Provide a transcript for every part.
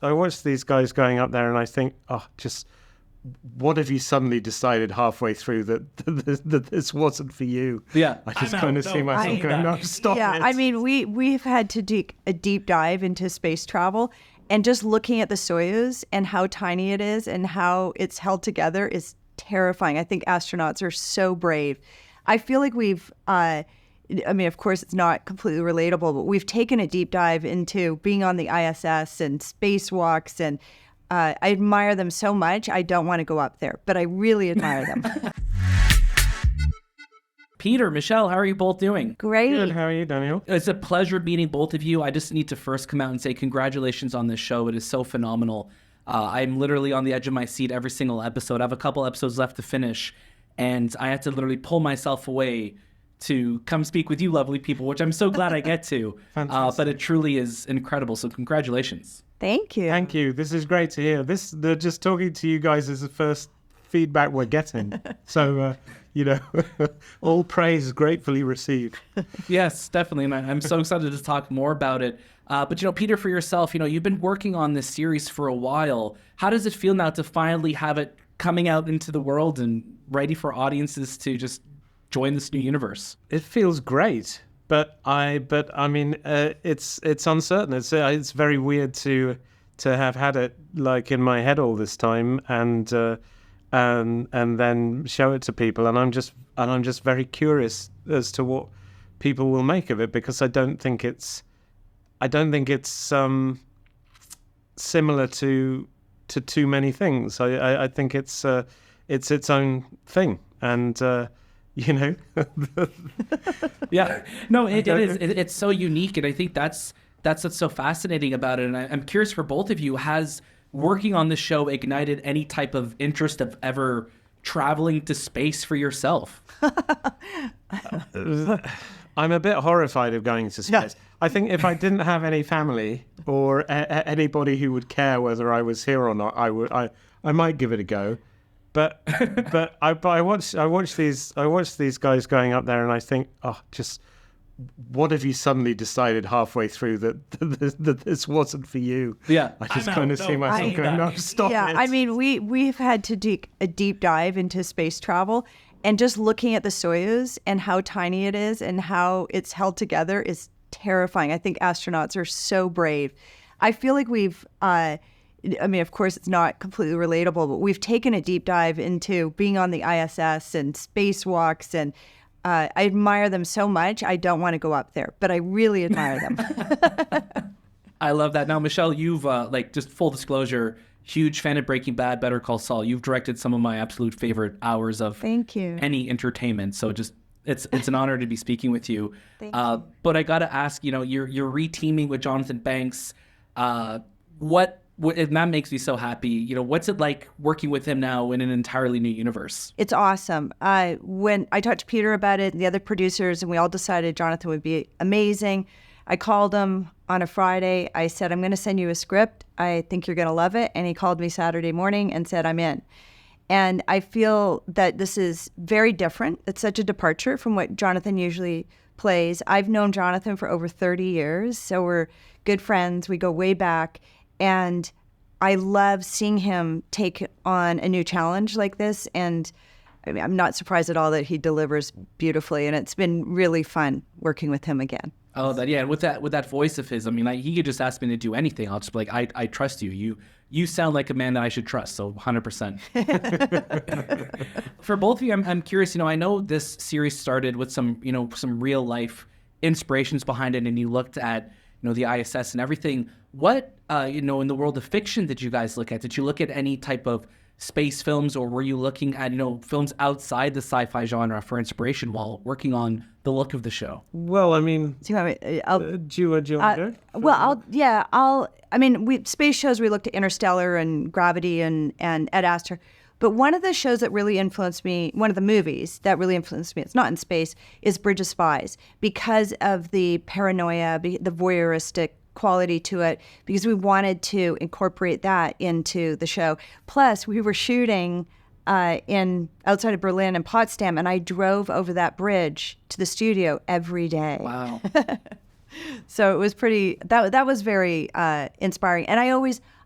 watch these guys going up there and I think, oh, just what have you suddenly decided halfway through that this wasn't for you? Yeah. I just kind of see myself going, no, stop it. I mean, we've had to do a deep dive into space travel, and just looking at the Soyuz and how tiny it is and how it's held together is terrifying. I think astronauts are so brave. I feel like we've, I mean, of course, it's not completely relatable, but we've taken a deep dive into being on the ISS and spacewalks, and I admire them so much. I don't want to go up there, but I really admire them. Peter, Michelle, how are you both doing? Great. Good. How are you, Daniel? It's a pleasure meeting both of you. I just need to first come out and say congratulations on this show. It is so phenomenal. I'm literally on the edge of my seat every single episode. I have a couple episodes left to finish, and I had to literally pull myself away to come speak with you lovely people, which I'm so glad I get to. But it truly is incredible. So congratulations. Thank you. Thank you. This is great to hear. Just talking to you guys is the first feedback we're getting. So, all praise gratefully received. Yes, definitely. And I'm so excited to talk more about it. But, Peter, for yourself, you've been working on this series for a while. How does it feel now to finally have it coming out into the world and ready for audiences to just join this new universe? It feels great, but I mean, it's uncertain. It's very weird to have had it like in my head all this time and then show it to people, and I'm just very curious as to what people will make of it, because I don't think it's similar to too many things. I think it's its own thing, and Yeah, no, it is. It's so unique, and I think that's what's so fascinating about it. And I'm curious for both of you, has working on the show ignited any type of interest of ever traveling to space for yourself? I'm a bit horrified of going to space. Yeah. I think if I didn't have any family or anybody who would care whether I was here or not, I might give it a go. But I watch these guys going up there and I think, oh, just what have you suddenly decided halfway through that this wasn't for you? Yeah. I just kind of see myself going, no, stop it. Yeah, I mean, we've had to do a deep dive into space travel, and just looking at the Soyuz and how tiny it is and how it's held together is terrifying. I think astronauts are so brave. I feel like we've, I mean, of course, it's not completely relatable, but we've taken a deep dive into being on the ISS and spacewalks, and I admire them so much. I don't want to go up there, but I really admire them. I love that. Now, Michelle, you've, just full disclosure, huge fan of Breaking Bad, Better Call Saul. You've directed some of my absolute favorite hours of Thank you. Any entertainment. So just it's an honor to be speaking with you. Thank you. But I got to ask, you're re-teaming with Jonathan Banks. And that makes me so happy. What's it like working with him now in an entirely new universe? It's awesome. When I talked to Peter about it and the other producers, and we all decided Jonathan would be amazing, I called him on a Friday. I said, I'm going to send you a script. I think you're going to love it. And he called me Saturday morning and said, I'm in. And I feel that this is very different. It's such a departure from what Jonathan usually plays. I've known Jonathan for over 30 years, so we're good friends. We go way back. And I love seeing him take on a new challenge like this. And I mean, I'm not surprised at all that he delivers beautifully. And it's been really fun working with him again. Oh, and with that voice of his, I mean, he could just ask me to do anything. I'll just be like, I trust you. You sound like a man that I should trust. So 100%. For both of you, I'm curious. I know this series started with some real life inspirations behind it, and you looked at the ISS and everything. What in the world of fiction did you guys look at? Did you look at any type of space films, or were you looking at films outside the sci-fi genre for inspiration while working on the look of the show? Well, I mean, do you want me? do you want to? Well, space shows, we looked at Interstellar and Gravity and Ed Astor. But one of the shows that really influenced me, one of the movies that really influenced me, it's not in space, is Bridge of Spies, because of the paranoia, the voyeuristic quality to it, because we wanted to incorporate that into the show. Plus, we were shooting outside of Berlin and Potsdam, and I drove over that bridge to the studio every day. Wow. So it was that was very inspiring. And I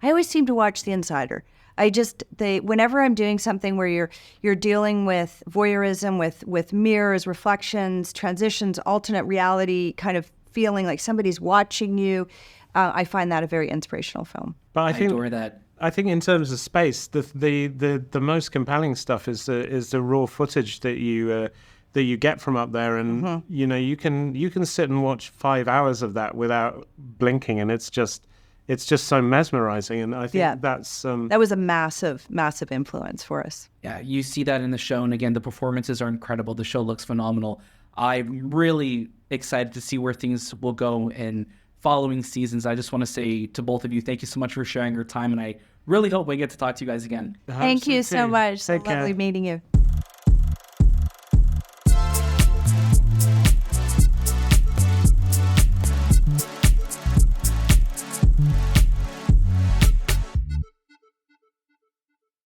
I always seem to watch The Insider. Whenever I'm doing something where you're dealing with voyeurism, with mirrors, reflections, transitions, alternate reality, kind of feeling like somebody's watching you, I find that a very inspirational film. But I think adore that. I think in terms of space, the most compelling stuff is the raw footage that you get from up there, and you can sit and watch 5 hours of that without blinking, and it's just so mesmerizing. And I think that's that was a massive influence for us. Yeah, you see that in the show, and again, the performances are incredible. The show looks phenomenal. I'm really excited to see where things will go in following seasons. I just want to say to both of you, thank you so much for sharing your time, and I really hope we get to talk to you guys again. Thank you so much. So Take care. lovely meeting you.